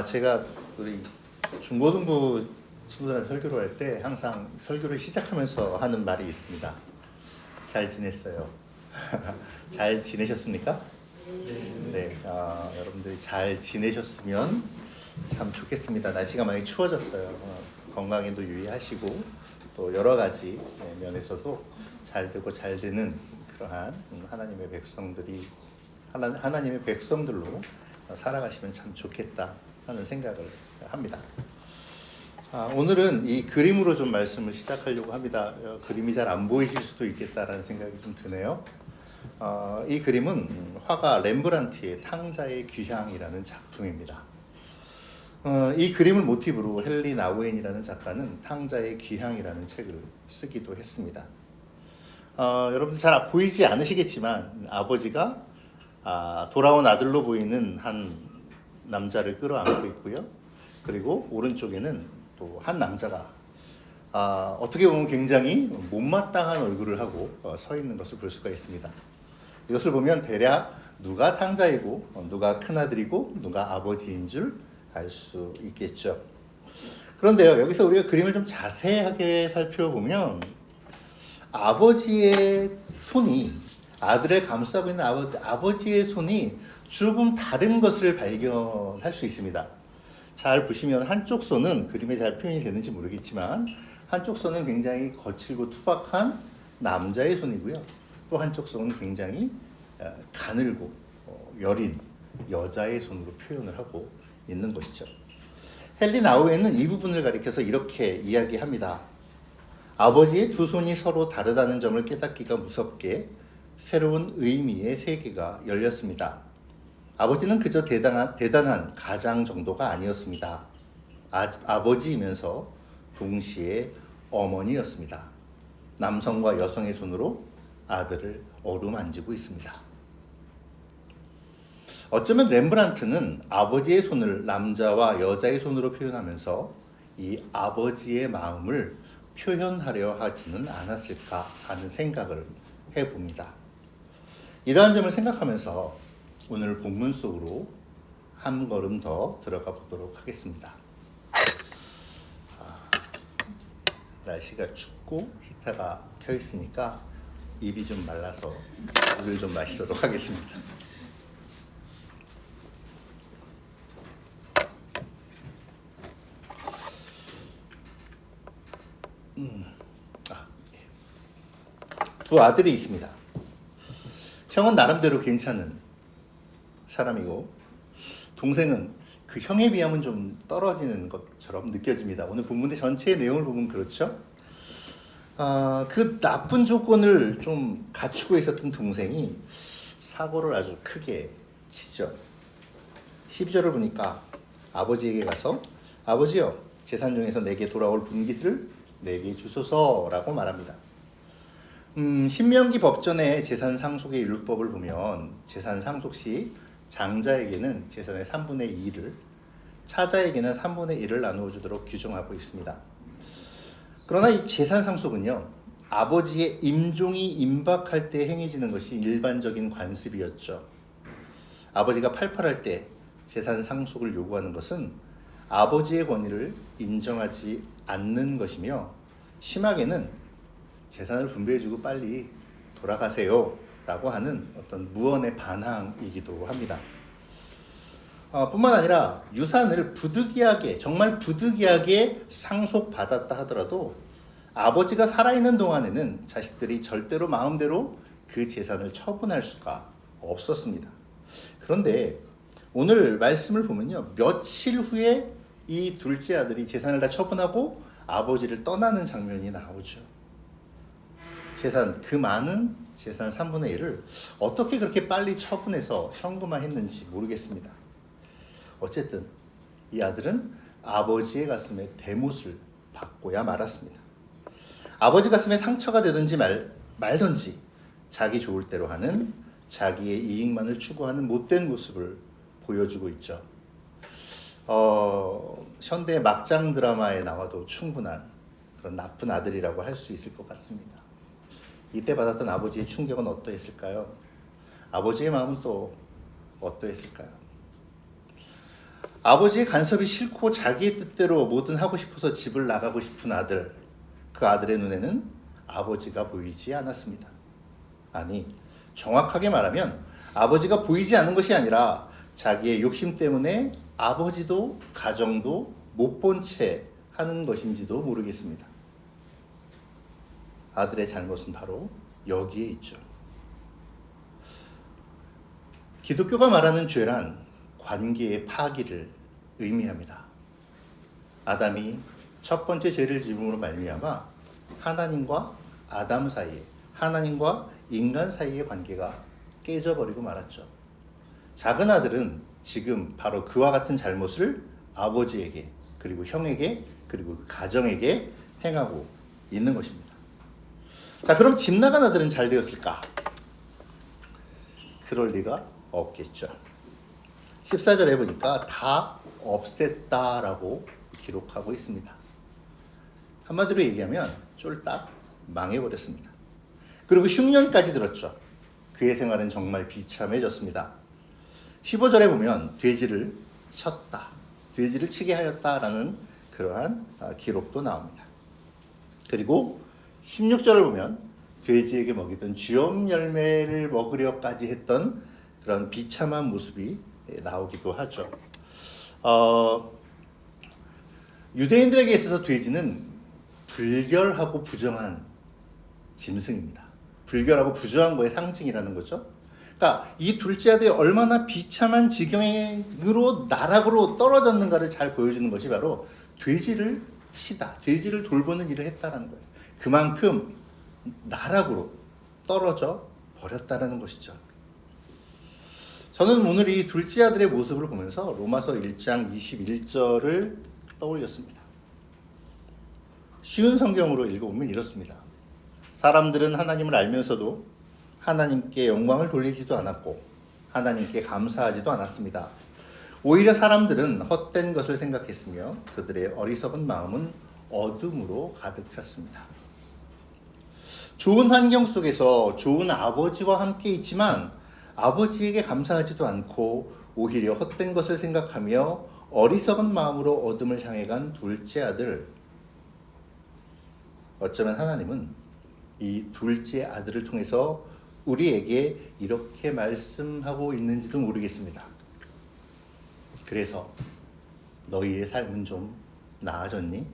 제가 우리 중고등부 친구들한테 설교를 할 때 항상 설교를 시작하면서 하는 말이 있습니다. 잘 지냈어요. 잘 지내셨습니까? 네. 여러분들이 잘 지내셨으면 참 좋겠습니다. 날씨가 많이 추워졌어요. 건강에도 유의하시고 또 여러 가지 면에서도 잘 되고 잘 되는 그러한 하나님의 백성들로 살아가시면 참 좋겠다 하는 생각을 합니다. 오늘은 이 그림으로 좀 말씀을 시작하려고 합니다. 그림이 잘 안 보이실 수도 있겠다라는 생각이 좀 드네요. 이 그림은 화가 렘브란트의 탕자의 귀향이라는 작품입니다. 이 그림을 모티브로 헨리 나우엔이라는 작가는 탕자의 귀향이라는 책을 쓰기도 했습니다. 여러분들 잘 보이지 않으시겠지만 아버지가 돌아온 아들로 보이는 한 남자를 끌어안고 있고요. 그리고 오른쪽에는 또 한 남자가 어떻게 보면 굉장히 못마땅한 얼굴을 하고 서 있는 것을 볼 수가 있습니다. 이것을 보면 대략 누가 탕자이고 누가 큰아들이고 누가 아버지인 줄 알 수 있겠죠. 그런데요, 여기서 우리가 그림을 좀 자세하게 살펴보면 아버지의 손이 아들을 감싸고 있는 아버지의 손이 조금 다른 것을 발견할 수 있습니다. 잘 보시면 한쪽 손은 그림에 잘 표현이 되는지 모르겠지만 한쪽 손은 굉장히 거칠고 투박한 남자의 손이고요. 또 한쪽 손은 굉장히 가늘고 여린 여자의 손으로 표현을 하고 있는 것이죠. 헨리 나우엔은 이 부분을 가리켜서 이렇게 이야기합니다. 아버지의 두 손이 서로 다르다는 점을 깨닫기가 무섭게 새로운 의미의 세계가 열렸습니다. 아버지는 그저 대단한 가장 정도가 아니었습니다. 아버지이면서 동시에 어머니였습니다. 남성과 여성의 손으로 아들을 어루만지고 있습니다. 어쩌면 렘브란트는 아버지의 손을 남자와 여자의 손으로 표현하면서 이 아버지의 마음을 표현하려 하지는 않았을까 하는 생각을 해봅니다. 이러한 점을 생각하면서 오늘 본문 속으로 한 걸음 더 들어가 보도록 하겠습니다. 날씨가 춥고 히터가 켜 있으니까 입이 좀 말라서 물을 좀 마시도록 하겠습니다. 두 아들이 있습니다. 형은 나름대로 괜찮은 사람이고 동생은 그 형에 비하면 좀 떨어지는 것처럼 느껴집니다. 오늘 본문의 전체의 내용을 보면 그렇죠. 그 나쁜 조건을 좀 갖추고 있었던 동생이 사고를 아주 크게 치죠. 12절을 보니까 아버지에게 가서 아버지요, 재산 중에서 내게 돌아올 분깃을 내게 주소서라고 말합니다. 신명기 법전의 재산 상속의 율법을 보면 재산 상속 시 장자에게는 재산의 3분의 2를, 차자에게는 3분의 1을 나누어 주도록 규정하고 있습니다. 그러나 이 재산 상속은요, 아버지의 임종이 임박할 때 행해지는 것이 일반적인 관습이었죠. 아버지가 팔팔할 때 재산 상속을 요구하는 것은 아버지의 권위를 인정하지 않는 것이며 심하게는 재산을 분배해주고 빨리 돌아가세요 라고 하는 어떤 무언의 반항이기도 합니다. 뿐만 아니라 유산을 부득이하게, 정말 부득이하게 상속받았다 하더라도 아버지가 살아있는 동안에는 자식들이 절대로 마음대로 그 재산을 처분할 수가 없었습니다. 그런데 오늘 말씀을 보면요, 며칠 후에 이 둘째 아들이 재산을 다 처분하고 아버지를 떠나는 장면이 나오죠. 그 많은 재산 3분의 1을 어떻게 그렇게 빨리 처분해서 현금화했는지 모르겠습니다. 어쨌든 이 아들은 아버지의 가슴에 대못을 받고야 말았습니다. 아버지 가슴에 상처가 되든지 말든지 자기 좋을 대로 하는, 자기의 이익만을 추구하는 못된 모습을 보여주고 있죠. 현대 막장 드라마에 나와도 충분한 그런 나쁜 아들이라고 할 수 있을 것 같습니다. 이때 받았던 아버지의 충격은 어떠했을까요? 아버지의 마음은 또 어떠했을까요? 아버지의 간섭이 싫고 자기의 뜻대로 뭐든 하고 싶어서 집을 나가고 싶은 아들, 그 아들의 눈에는 아버지가 보이지 않았습니다. 아니, 정확하게 말하면 아버지가 보이지 않는 것이 아니라 자기의 욕심 때문에 아버지도 가정도 못 본 채 하는 것인지도 모르겠습니다. 아들의 잘못은 바로 여기에 있죠. 기독교가 말하는 죄란 관계의 파기를 의미합니다. 아담이 첫 번째 죄를 지음으로 말미암아 하나님과 아담 사이에, 하나님과 인간 사이의 관계가 깨져버리고 말았죠. 작은 아들은 지금 바로 그와 같은 잘못을 아버지에게, 그리고 형에게, 그리고 가정에게 행하고 있는 것입니다. 자, 그럼 집 나간 아들은 잘 되었을까? 그럴 리가 없겠죠. 14절에 보니까 다 없앴다라고 기록하고 있습니다. 한마디로 얘기하면 쫄딱 망해버렸습니다. 그리고 흉년까지 들었죠. 그의 생활은 정말 비참해졌습니다. 15절에 보면 돼지를 쳤다, 돼지를 치게 하였다라는 그러한 기록도 나옵니다. 그리고 16절을 보면 돼지에게 먹이던 쥐엄 열매를 먹으려까지 했던 그런 비참한 모습이 나오기도 하죠. 유대인들에게 있어서 돼지는 불결하고 부정한 짐승입니다. 불결하고 부정한 거의 상징이라는 거죠. 그러니까 이 둘째 아들이 얼마나 비참한 지경으로 나락으로 떨어졌는가를 잘 보여주는 것이 바로 돼지를 치다, 돼지를 돌보는 일을 했다는 거예요. 그만큼 나락으로 떨어져 버렸다는 것이죠. 저는 오늘 이 둘째 아들의 모습을 보면서 로마서 1장 21절을 떠올렸습니다. 쉬운 성경으로 읽어보면 이렇습니다. 사람들은 하나님을 알면서도 하나님께 영광을 돌리지도 않았고 하나님께 감사하지도 않았습니다. 오히려 사람들은 헛된 것을 생각했으며 그들의 어리석은 마음은 어둠으로 가득 찼습니다. 좋은 환경 속에서 좋은 아버지와 함께 있지만 아버지에게 감사하지도 않고 오히려 헛된 것을 생각하며 어리석은 마음으로 어둠을 향해 간 둘째 아들. 어쩌면 하나님은 이 둘째 아들을 통해서 우리에게 이렇게 말씀하고 있는지도 모르겠습니다. 그래서 너희의 삶은 좀 나아졌니?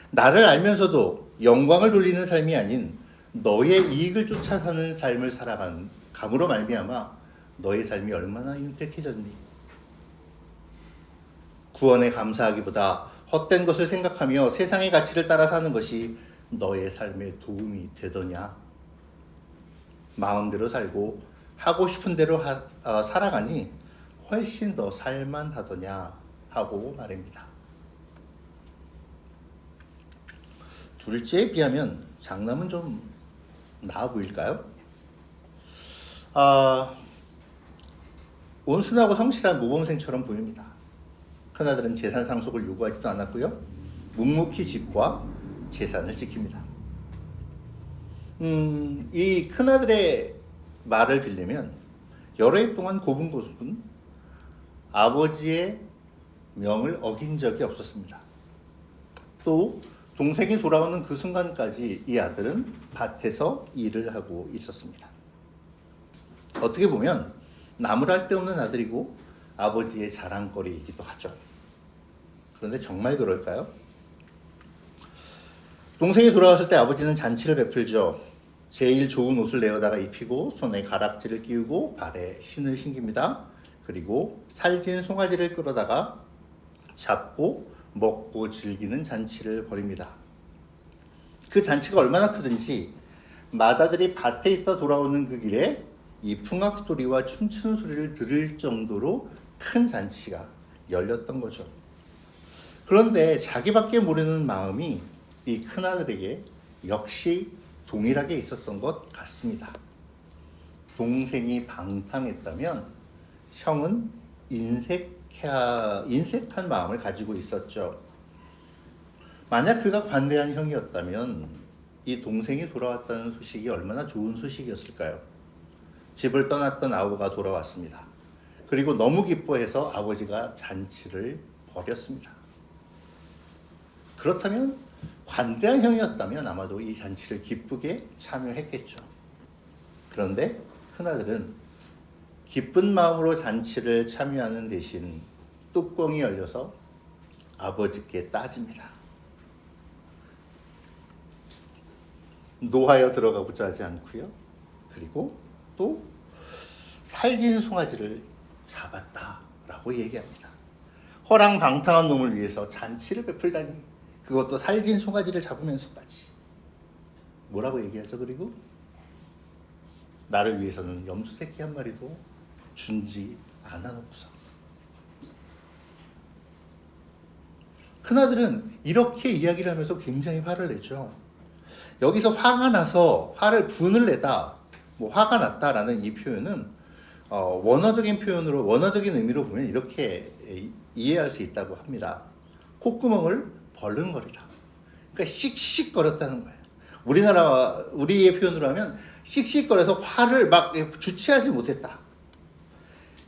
나를 알면서도 영광을 돌리는 삶이 아닌 너의 이익을 쫓아 사는 삶을 살아간 감으로 말미암아 너의 삶이 얼마나 윤택해졌니? 구원에 감사하기보다 헛된 것을 생각하며 세상의 가치를 따라 사는 것이 너의 삶에 도움이 되더냐? 마음대로 살고 하고 싶은 대로 살아가니 훨씬 더 살만하더냐 하고 말입니다. 둘째에 비하면 장남은 좀 나아 보일까요? 온순하고 성실한 모범생처럼 보입니다. 큰아들은 재산 상속을 요구하지도 않았고요. 묵묵히 집과 재산을 지킵니다. 이 큰아들의 말을 빌리면 여러 해 동안 고분고분 아버지의 명을 어긴 적이 없었습니다. 또 동생이 돌아오는 그 순간까지 이 아들은 밭에서 일을 하고 있었습니다. 어떻게 보면 나무랄 데 없는 아들이고 아버지의 자랑거리이기도 하죠. 그런데 정말 그럴까요? 동생이 돌아왔을 때 아버지는 잔치를 베풀죠. 제일 좋은 옷을 내어다가 입히고 손에 가락지를 끼우고 발에 신을 신깁니다. 그리고 살진 송아지를 끌어다가 잡고 먹고 즐기는 잔치를 벌입니다. 그 잔치가 얼마나 크든지 맏아들이 밭에 있다 돌아오는 그 길에 이 풍악 소리와 춤추는 소리를 들을 정도로 큰 잔치가 열렸던 거죠. 그런데 자기밖에 모르는 마음이 이 큰아들에게 역시 동일하게 있었던 것 같습니다. 동생이 방탕했다면 형은 인색한 마음을 가지고 있었죠. 만약 그가 관대한 형이었다면 이 동생이 돌아왔다는 소식이 얼마나 좋은 소식이었을까요? 집을 떠났던 아우가 돌아왔습니다. 그리고 너무 기뻐해서 아버지가 잔치를 벌였습니다. 그렇다면 관대한 형이었다면 아마도 이 잔치를 기쁘게 참여했겠죠. 그런데 큰아들은 기쁜 마음으로 잔치를 참여하는 대신 뚜껑이 열려서 아버지께 따집니다. 노하여 들어가고자 하지 않고요. 그리고 또 살진 송아지를 잡았다라고 얘기합니다. 허랑방탕한 놈을 위해서 잔치를 베풀다니, 그것도 살진 송아지를 잡으면서까지. 뭐라고 얘기하죠? 그리고 나를 위해서는 염소 새끼 한 마리도 준지 않아놓고서. 큰아들은 이렇게 이야기를 하면서 굉장히 화를 내죠. 여기서 화가 나서 분을 내다, 화가 났다라는 이 표현은 원어적인 표현으로, 원어적인 의미로 보면 이렇게 이해할 수 있다고 합니다. 콧구멍을 벌른거리다. 그러니까 씩씩거렸다는 거예요. 우리의 표현으로 하면 씩씩거려서 화를 막 주체하지 못했다.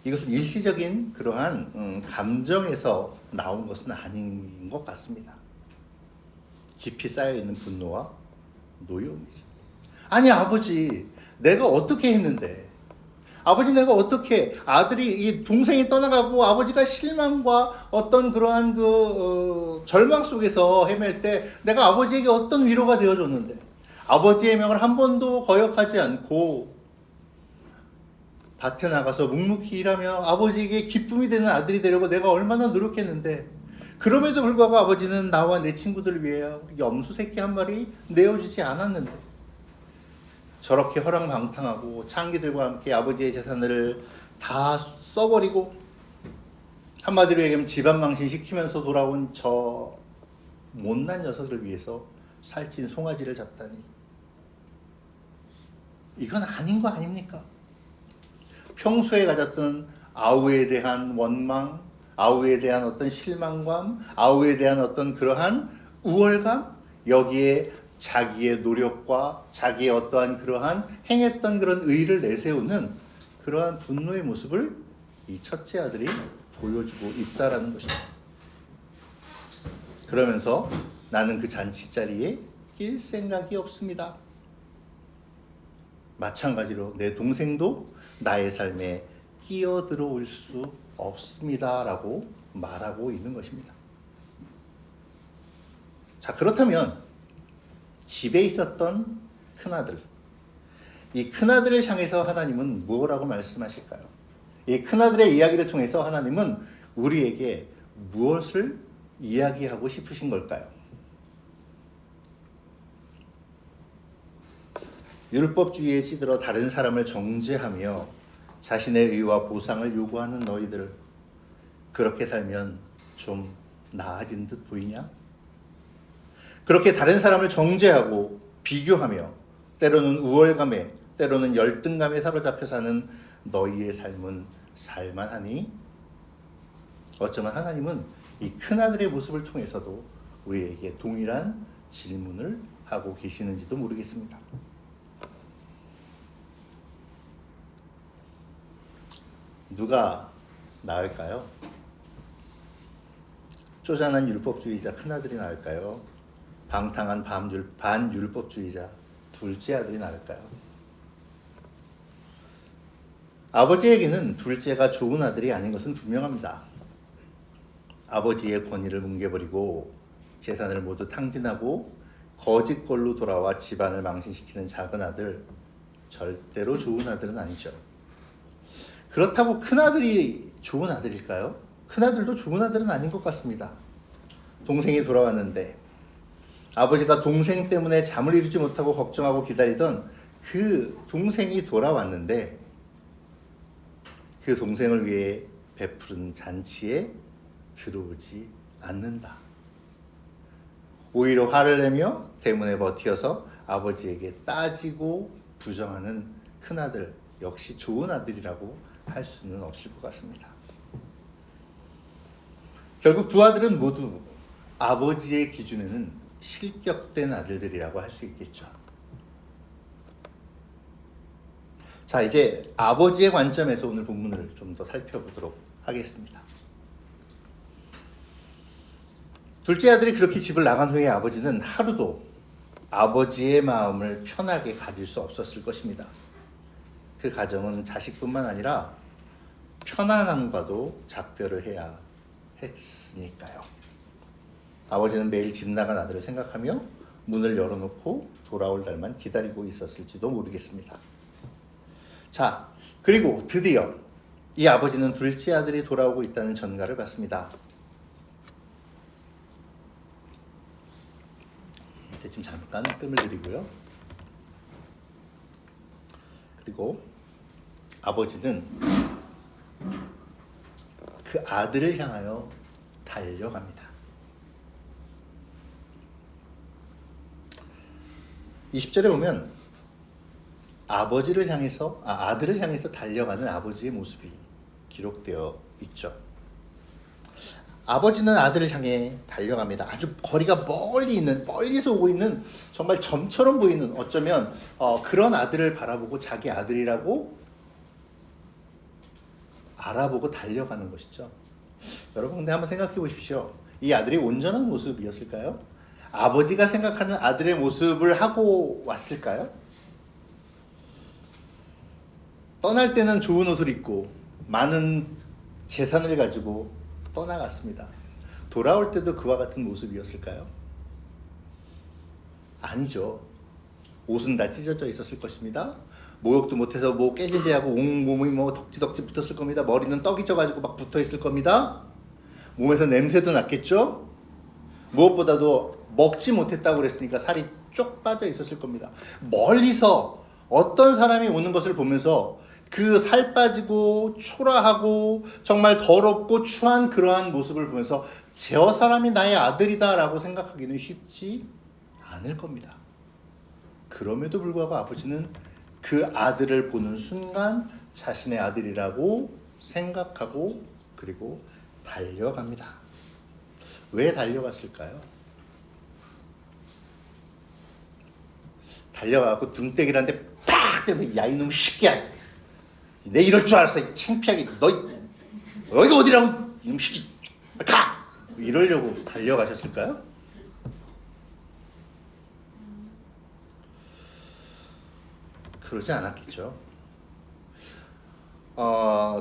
이것은 일시적인 그러한 감정에서 나온 것은 아닌 것 같습니다. 깊이 쌓여있는 분노와 노여움이죠. 아니 아버지, 내가 어떻게 했는데, 아버지 내가 어떻게, 아들이 이 동생이 떠나가고 아버지가 실망과 어떤 그러한 절망 속에서 헤맬 때 내가 아버지에게 어떤 위로가 되어줬는데, 아버지의 명을 한 번도 거역하지 않고 밭에 나가서 묵묵히 일하며 아버지에게 기쁨이 되는 아들이 되려고 내가 얼마나 노력했는데, 그럼에도 불구하고 아버지는 나와 내 친구들을 위해 염소 새끼 한 마리 내어주지 않았는데, 저렇게 허랑방탕하고 창기들과 함께 아버지의 재산을 다 써버리고 한마디로 얘기하면 집안 망신시키면서 돌아온 저 못난 녀석을 위해서 살찐 송아지를 잡다니, 이건 아닌 거 아닙니까? 평소에 가졌던 아우에 대한 원망, 아우에 대한 어떤 실망감, 아우에 대한 어떤 그러한 우월감, 여기에 자기의 노력과 자기의 어떠한 그러한 행했던 그런 의의를 내세우는 그러한 분노의 모습을 이 첫째 아들이 보여주고 있다라는 것입니다. 그러면서 나는 그 잔치 자리에 낄 생각이 없습니다. 마찬가지로 내 동생도 나의 삶에 끼어들어올 수 없습니다 라고 말하고 있는 것입니다. 자, 그렇다면 집에 있었던 큰아들, 이 큰아들을 향해서 하나님은 무엇라고 말씀하실까요? 이 큰아들의 이야기를 통해서 하나님은 우리에게 무엇을 이야기하고 싶으신 걸까요? 율법주의에 찌들어 다른 사람을 정죄하며 자신의 의와 보상을 요구하는 너희들, 그렇게 살면 좀 나아진 듯 보이냐? 그렇게 다른 사람을 정죄하고 비교하며 때로는 우월감에, 때로는 열등감에 사로잡혀 사는 너희의 삶은 살만하니? 어쩌면 하나님은 이 큰아들의 모습을 통해서도 우리에게 동일한 질문을 하고 계시는지도 모르겠습니다. 누가 나을까요? 쪼잔한 율법주의자 큰아들이 나을까요? 방탕한 반율법주의자 둘째 아들이 나을까요? 아버지에게는 둘째가 좋은 아들이 아닌 것은 분명합니다. 아버지의 권위를 뭉개버리고 재산을 모두 탕진하고 거짓걸로 돌아와 집안을 망신시키는 작은 아들, 절대로 좋은 아들은 아니죠. 그렇다고 큰아들이 좋은 아들일까요? 큰아들도 좋은 아들은 아닌 것 같습니다. 동생이 돌아왔는데 아버지가 동생 때문에 잠을 이루지 못하고 걱정하고 기다리던 그 동생이 돌아왔는데 그 동생을 위해 베푸른 잔치에 들어오지 않는다. 오히려 화를 내며 대문에 버티어서 아버지에게 따지고 부정하는 큰아들, 역시 좋은 아들이라고 할 수는 없을 것 같습니다. 결국 두 아들은 모두 아버지의 기준에는 실격된 아들들이라고 할 수 있겠죠. 자, 이제 아버지의 관점에서 오늘 본문을 좀 더 살펴보도록 하겠습니다. 둘째 아들이 그렇게 집을 나간 후에 아버지는 하루도 아버지의 마음을 편하게 가질 수 없었을 것입니다. 그 가정은 자식뿐만 아니라 편안함과도 작별을 해야 했으니까요. 아버지는 매일 집 나간 아들을 생각하며 문을 열어놓고 돌아올 날만 기다리고 있었을지도 모르겠습니다. 자, 그리고 드디어 이 아버지는 둘째 아들이 돌아오고 있다는 전가를 받습니다. 이제 좀 잠깐 뜸을 들이고요. 그리고 아버지는 그 아들을 향하여 달려갑니다. 20절에 보면 아들을 향해서 달려가는 아버지의 모습이 기록되어 있죠. 아버지는 아들을 향해 달려갑니다. 아주 거리가 멀리서 오고 있는 정말 점처럼 보이는, 어쩌면 그런 아들을 바라보고 자기 아들이라고 알아보고 달려가는 것이죠. 여러분, 근데 한번 생각해 보십시오. 이 아들이 온전한 모습이었을까요? 아버지가 생각하는 아들의 모습을 하고 왔을까요? 떠날 때는 좋은 옷을 입고 많은 재산을 가지고 떠나갔습니다. 돌아올 때도 그와 같은 모습이었을까요? 아니죠. 옷은 다 찢어져 있었을 것입니다. 목욕도 못해서 깨지지하고 온몸이 덕지덕지 붙었을 겁니다. 머리는 떡이 져가지고 막 붙어 있을 겁니다. 몸에서 냄새도 났겠죠. 무엇보다도 먹지 못했다고 그랬으니까 살이 쭉 빠져 있었을 겁니다. 멀리서 어떤 사람이 오는 것을 보면서 그 살 빠지고 초라하고 정말 더럽고 추한 그러한 모습을 보면서 저 사람이 나의 아들이다 라고 생각하기는 쉽지 않을 겁니다. 그럼에도 불구하고 아버지는 그 아들을 보는 순간 자신의 아들이라고 생각하고 그리고 달려갑니다. 왜 달려갔을까요? 달려가고 등대기란데 팍 때리면, 야 이놈 새끼야, 내 이럴 줄 알았어, 창피하게, 여기가 어디라고, 이놈 새끼, 가! 이러려고 달려가셨을까요? 그러지 않았겠죠.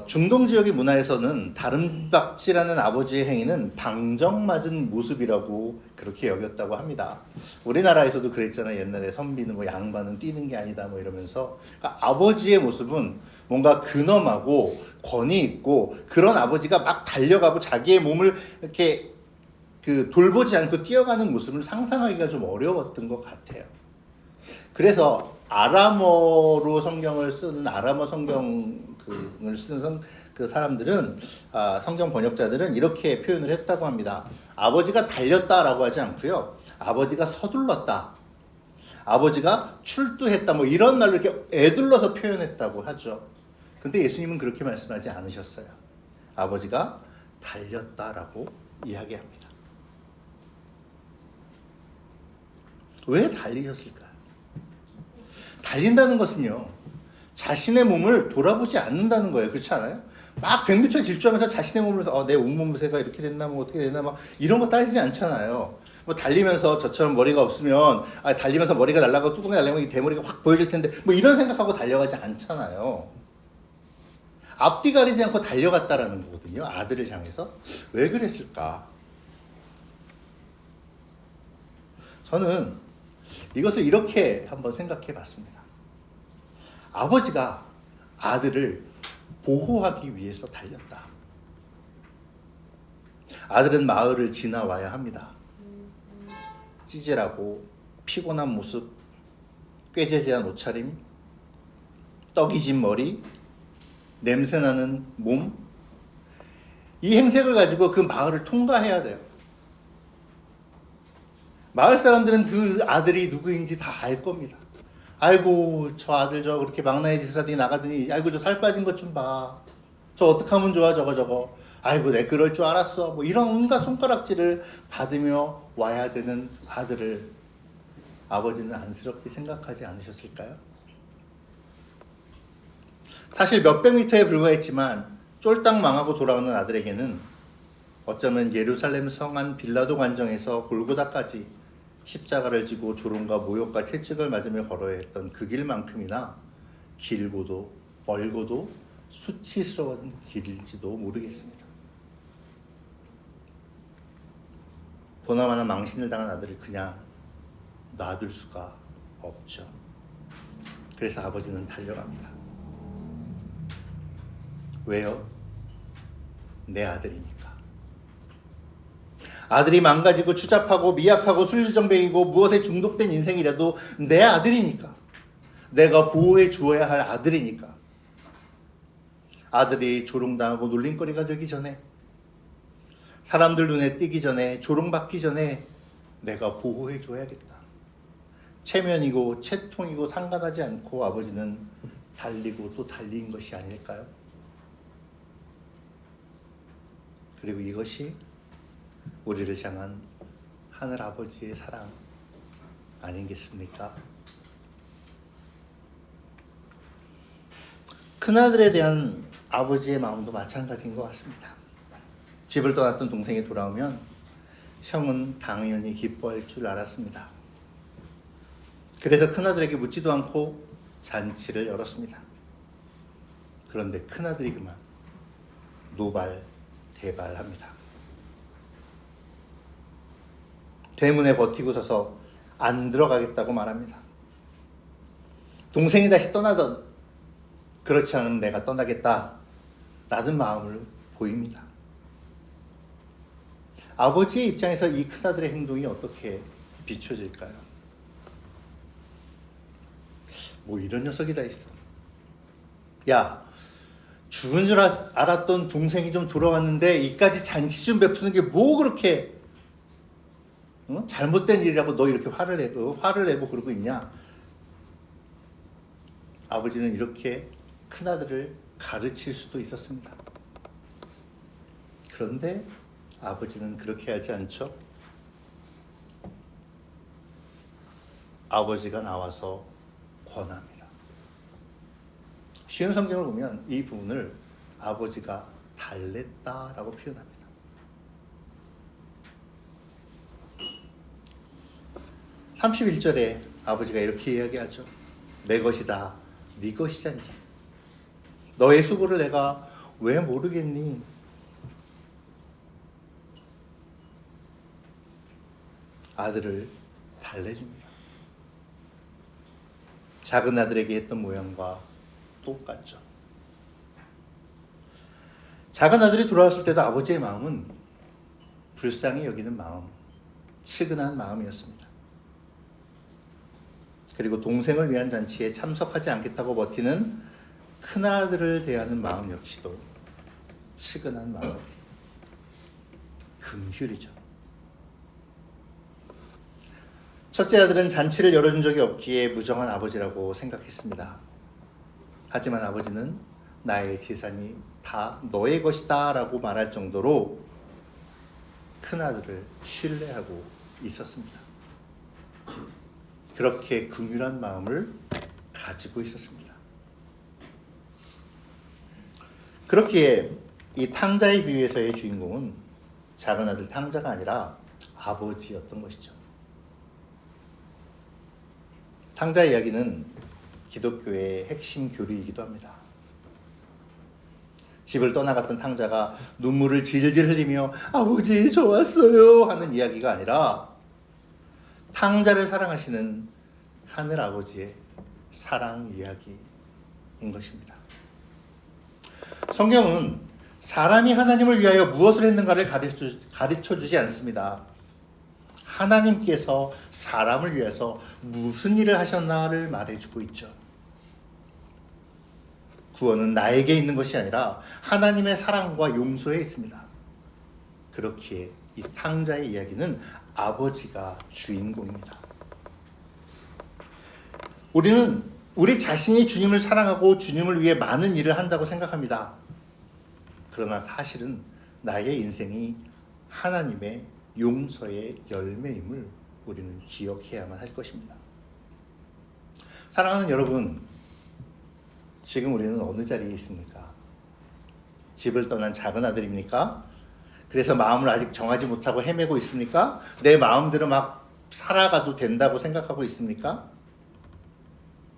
중동 지역의 문화에서는 다름박질하는 아버지의 행위는 방정맞은 모습이라고 그렇게 여겼다고 합니다. 우리나라에서도 그랬잖아요. 옛날에 선비는 양반은 뛰는 게 아니다 이러면서. 그러니까 아버지의 모습은 뭔가 근엄하고 권위 있고, 그런 아버지가 막 달려가고 자기의 몸을 이렇게 돌보지 않고 뛰어가는 모습을 상상하기가 좀 어려웠던 것 같아요. 그래서 아람어로 성경을 쓰는, 아람어 성경을 쓰는 그 사람들은, 성경 번역자들은 이렇게 표현을 했다고 합니다. 아버지가 달렸다라고 하지 않고요, 아버지가 서둘렀다, 아버지가 출두했다, 이런 말로 이렇게 애둘러서 표현했다고 하죠. 근데 예수님은 그렇게 말씀하지 않으셨어요. 아버지가 달렸다라고 이야기합니다. 왜 달리셨을까요? 달린다는 것은요, 자신의 몸을 돌아보지 않는다는 거예요. 그렇지 않아요? 막 100m 질주하면서 자신의 몸을 내 온몸새가 이렇게 됐나, 어떻게 됐나, 이런 거 따지지 않잖아요. 달리면서 저처럼 머리가 없으면, 달리면서 머리가 날아가고 뚜껑이 날아가면 이 대머리가 확 보여질 텐데, 이런 생각하고 달려가지 않잖아요. 앞뒤 가리지 않고 달려갔다라는 거거든요. 아들을 향해서. 왜 그랬을까? 저는 이것을 이렇게 한번 생각해 봤습니다. 아버지가 아들을 보호하기 위해서 달렸다. 아들은 마을을 지나와야 합니다. 찌질하고 피곤한 모습, 꾀재재한 옷차림, 떡이 진 머리, 냄새나는 몸, 이 행색을 가지고 그 마을을 통과해야 돼요. 마을 사람들은 그 아들이 누구인지 다 알 겁니다. 아이고, 저 아들 저 그렇게 망나니 짓을 하더니 나가더니, 아이고 저 살 빠진 것 좀 봐, 저 어떡하면 좋아, 저거, 아이고 내 그럴 줄 알았어, 이런 온갖 손가락질을 받으며 와야 되는 아들을 아버지는 안쓰럽게 생각하지 않으셨을까요? 사실 몇백 미터에 불과했지만 쫄딱 망하고 돌아오는 아들에게는 어쩌면 예루살렘 성안 빌라도 관정에서 골고다까지 십자가를 지고 조롱과 모욕과 채찍을 맞으며 걸어야 했던 그 길만큼이나 길고도 멀고도 수치스러운 길일지도 모르겠습니다. 보나마나 망신을 당한 아들을 그냥 놔둘 수가 없죠. 그래서 아버지는 달려갑니다. 왜요? 내 아들이니까. 아들이 망가지고 추잡하고 미약하고 술주정뱅이고 무엇에 중독된 인생이라도 내 아들이니까. 내가 보호해 주어야 할 아들이니까. 아들이 조롱당하고 놀림거리가 되기 전에, 사람들 눈에 띄기 전에, 조롱받기 전에 내가 보호해 줘야겠다. 체면이고 채통이고 상관하지 않고 아버지는 달리고 또 달린 것이 아닐까요? 그리고 이것이 우리를 향한 하늘 아버지의 사랑 아니겠습니까? 큰아들에 대한 아버지의 마음도 마찬가지인 것 같습니다. 집을 떠났던 동생이 돌아오면 형은 당연히 기뻐할 줄 알았습니다. 그래서 큰아들에게 묻지도 않고 잔치를 열었습니다. 그런데 큰아들이 그만 노발대발합니다. 대문에 버티고 서서 안 들어가겠다고 말합니다. 동생이 다시 떠나던, 그렇지 않으면 내가 떠나겠다 라는 마음을 보입니다. 아버지의 입장에서 이 큰아들의 행동이 어떻게 비춰질까요? 뭐 이런 녀석이 다 있어. 야, 죽은 줄 알았던 동생이 좀 돌아왔는데 이까지 잔치 좀 베푸는 게 뭐 그렇게 잘못된 일이라고 너 이렇게 화를 내고 그러고 있냐? 아버지는 이렇게 큰아들을 가르칠 수도 있었습니다. 그런데 아버지는 그렇게 하지 않죠. 아버지가 나와서 권합니다. 쉬운 성경을 보면 이 부분을 아버지가 달랬다라고 표현합니다. 31절에 아버지가 이렇게 이야기하죠. 내 것이다, 네 것이잖니. 너의 수고를 내가 왜 모르겠니? 아들을 달래줍니다. 작은 아들에게 했던 모양과 똑같죠. 작은 아들이 돌아왔을 때도 아버지의 마음은 불쌍히 여기는 마음, 측은한 마음이었습니다. 그리고 동생을 위한 잔치에 참석하지 않겠다고 버티는 큰아들을 대하는 마음 역시도 측은한 마음, 긍휼이죠. 첫째 아들은 잔치를 열어준 적이 없기에 무정한 아버지라고 생각했습니다. 하지만 아버지는 나의 재산이 다 너의 것이다 라고 말할 정도로 큰아들을 신뢰하고 있었습니다. 그렇게 긍휼한 마음을 가지고 있었습니다. 그렇기에 이 탕자의 비유에서의 주인공은 작은 아들 탕자가 아니라 아버지였던 것이죠. 탕자 이야기는 기독교의 핵심 교리이기도 합니다. 집을 떠나갔던 탕자가 눈물을 질질 흘리며 아버지 저 왔어요 하는 이야기가 아니라 탕자를 사랑하시는 하늘 아버지의 사랑 이야기인 것입니다. 성경은 사람이 하나님을 위하여 무엇을 했는가를 가르쳐 주지 않습니다. 하나님께서 사람을 위해서 무슨 일을 하셨나를 말해주고 있죠. 구원은 나에게 있는 것이 아니라 하나님의 사랑과 용서에 있습니다. 그렇기에 이 탕자의 이야기는 아버지가 주인공입니다. 우리는 우리 자신이 주님을 사랑하고 주님을 위해 많은 일을 한다고 생각합니다. 그러나 사실은 나의 인생이 하나님의 용서의 열매임을 우리는 기억해야만 할 것입니다. 사랑하는 여러분, 지금 우리는 어느 자리에 있습니까? 집을 떠난 작은 아들입니까? 그래서 마음을 아직 정하지 못하고 헤매고 있습니까? 내 마음대로 막 살아가도 된다고 생각하고 있습니까?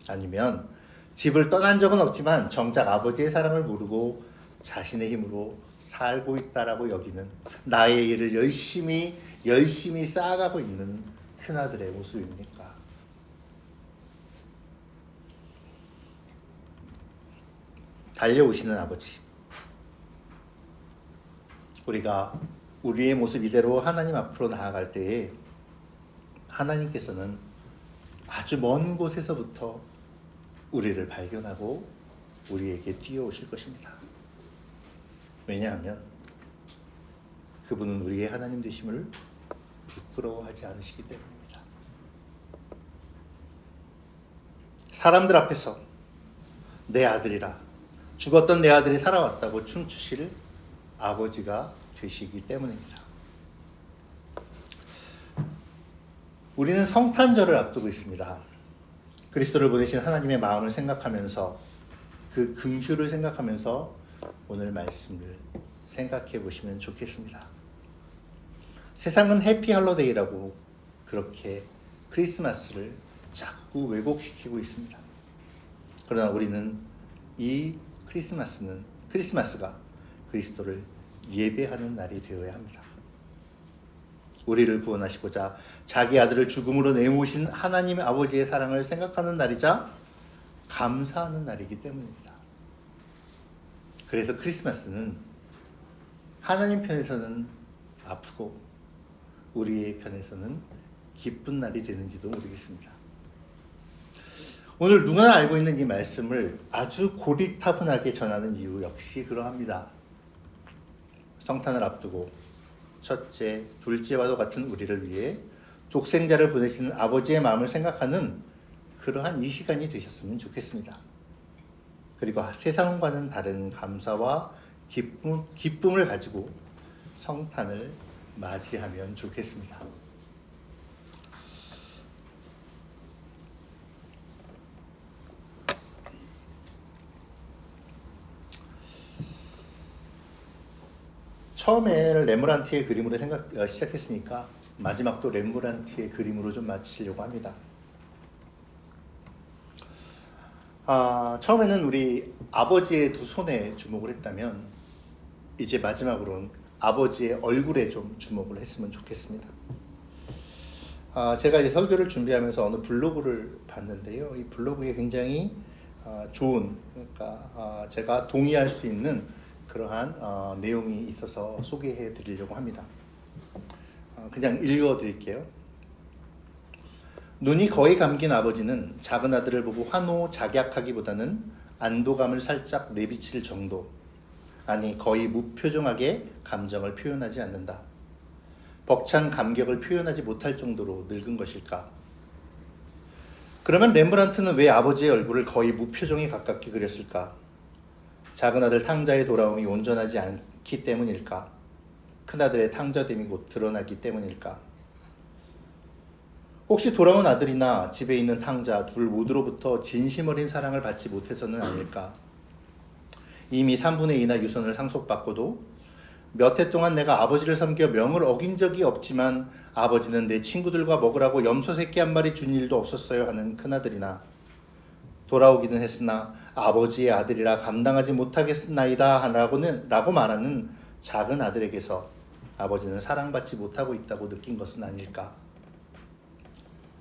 아니면 집을 떠난 적은 없지만 정작 아버지의 사랑을 모르고 자신의 힘으로 살고 있다라고 여기는 나의 일을 열심히 쌓아가고 있는 큰아들의 모습입니까? 달려오시는 아버지, 우리가 우리의 모습 이대로 하나님 앞으로 나아갈 때에 하나님께서는 아주 먼 곳에서부터 우리를 발견하고 우리에게 뛰어오실 것입니다. 왜냐하면 그분은 우리의 하나님 되심을 부끄러워하지 않으시기 때문입니다. 사람들 앞에서 내 아들이라, 죽었던 내 아들이 살아왔다고 춤추실 아버지가 되시기 때문입니다. 우리는 성탄절을 앞두고 있습니다. 그리스도를 보내신 하나님의 마음을 생각하면서 그 긍휼을 생각하면서 오늘 말씀을 생각해 보시면 좋겠습니다. 세상은 해피 할로데이라고 그렇게 크리스마스를 자꾸 왜곡시키고 있습니다. 그러나 우리는 이 크리스마스가 그리스도를 예배하는 날이 되어야 합니다. 우리를 구원하시고자 자기 아들을 죽음으로 내모신 하나님 아버지의 사랑을 생각하는 날이자 감사하는 날이기 때문입니다. 그래서 크리스마스는 하나님 편에서는 아프고 우리의 편에서는 기쁜 날이 되는지도 모르겠습니다. 오늘 누구나 알고 있는 이 말씀을 아주 고리타분하게 전하는 이유 역시 그러합니다. 성탄을 앞두고 첫째, 둘째와도 같은 우리를 위해 독생자를 보내시는 아버지의 마음을 생각하는 그러한 이 시간이 되셨으면 좋겠습니다. 그리고 세상과는 다른 감사와 기쁨을 가지고 성탄을 맞이하면 좋겠습니다. 처음에 레므란트의 그림으로 시작했으니까 마지막도 레므란트의 그림으로 좀 마치려고 합니다. 처음에는 우리 아버지의 두 손에 주목을 했다면 이제 마지막으로는 아버지의 얼굴에 좀 주목을 했으면 좋겠습니다. 제가 이제 설교를 준비하면서 어느 블로그를 봤는데요. 이 블로그에 굉장히 좋은, 그러니까 제가 동의할 수 있는 그러한 내용이 있어서 소개해 드리려고 합니다. 그냥 읽어 드릴게요. 눈이 거의 감긴 아버지는 작은 아들을 보고 환호작약하기보다는 안도감을 살짝 내비칠 정도, 아니 거의 무표정하게 감정을 표현하지 않는다. 벅찬 감격을 표현하지 못할 정도로 늙은 것일까? 그러면 렘브란트는 왜 아버지의 얼굴을 거의 무표정에 가깝게 그렸을까? 작은 아들 탕자의 돌아옴이 온전하지 않기 때문일까? 큰아들의 탕자됨이 곧 드러나기 때문일까? 혹시 돌아온 아들이나 집에 있는 탕자 둘 모두로부터 진심 어린 사랑을 받지 못해서는 아닐까? 이미 3분의 2나 유선을 상속받고도 몇 해 동안 내가 아버지를 섬겨 명을 어긴 적이 없지만 아버지는 내 친구들과 먹으라고 염소 새끼 한 마리 준 일도 없었어요 하는 큰아들이나, 돌아오기는 했으나 아버지의 아들이라 감당하지 못하겠나이다 라고 말하는 작은 아들에게서 아버지는 사랑받지 못하고 있다고 느낀 것은 아닐까?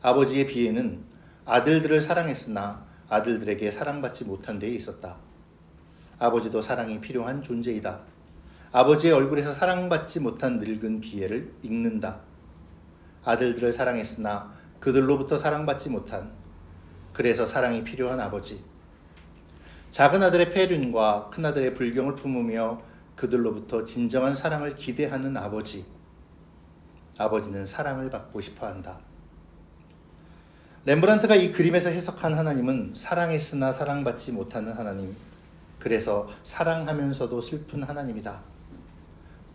아버지의 비애는 아들들을 사랑했으나 아들들에게 사랑받지 못한 데에 있었다. 아버지도 사랑이 필요한 존재이다. 아버지의 얼굴에서 사랑받지 못한 늙은 비애를 읽는다. 아들들을 사랑했으나 그들로부터 사랑받지 못한, 그래서 사랑이 필요한 아버지. 작은 아들의 폐륜과 큰 아들의 불경을 품으며 그들로부터 진정한 사랑을 기대하는 아버지. 아버지는 사랑을 받고 싶어 한다. 렘브란트가 이 그림에서 해석한 하나님은 사랑했으나 사랑받지 못하는 하나님, 그래서 사랑하면서도 슬픈 하나님이다.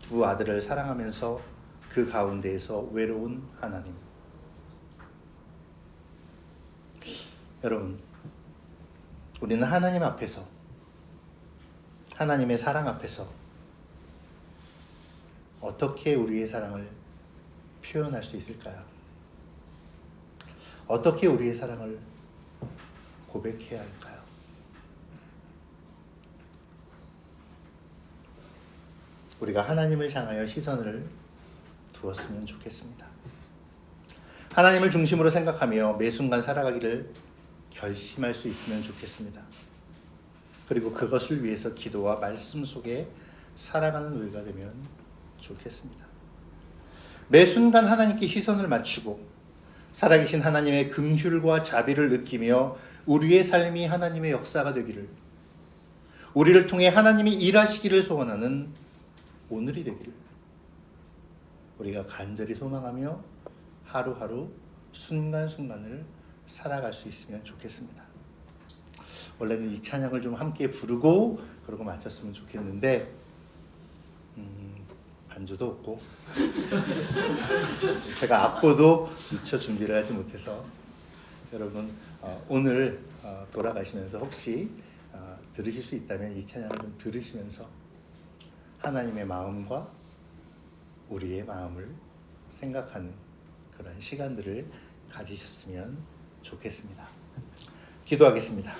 두 아들을 사랑하면서 그 가운데에서 외로운 하나님. 여러분, 우리는 하나님 앞에서, 하나님의 사랑 앞에서 어떻게 우리의 사랑을 표현할 수 있을까요? 어떻게 우리의 사랑을 고백해야 할까요? 우리가 하나님을 향하여 시선을 두었으면 좋겠습니다. 하나님을 중심으로 생각하며 매 순간 살아가기를 결심할 수 있으면 좋겠습니다. 그리고 그것을 위해서 기도와 말씀 속에 살아가는 우리가 되면 좋겠습니다. 매 순간 하나님께 시선을 맞추고 살아계신 하나님의 긍휼과 자비를 느끼며 우리의 삶이 하나님의 역사가 되기를, 우리를 통해 하나님이 일하시기를 소원하는 오늘이 되기를 우리가 간절히 소망하며 하루하루 순간순간을 살아갈 수 있으면 좋겠습니다. 원래는 이 찬양을 좀 함께 부르고 그러고 마쳤으면 좋겠는데 반주도 없고 제가 악보도 미처 준비를 하지 못해서 여러분 오늘 돌아가시면서 혹시 들으실 수 있다면 이 찬양을 좀 들으시면서 하나님의 마음과 우리의 마음을 생각하는 그런 시간들을 가지셨으면 좋겠습니다. 기도하겠습니다.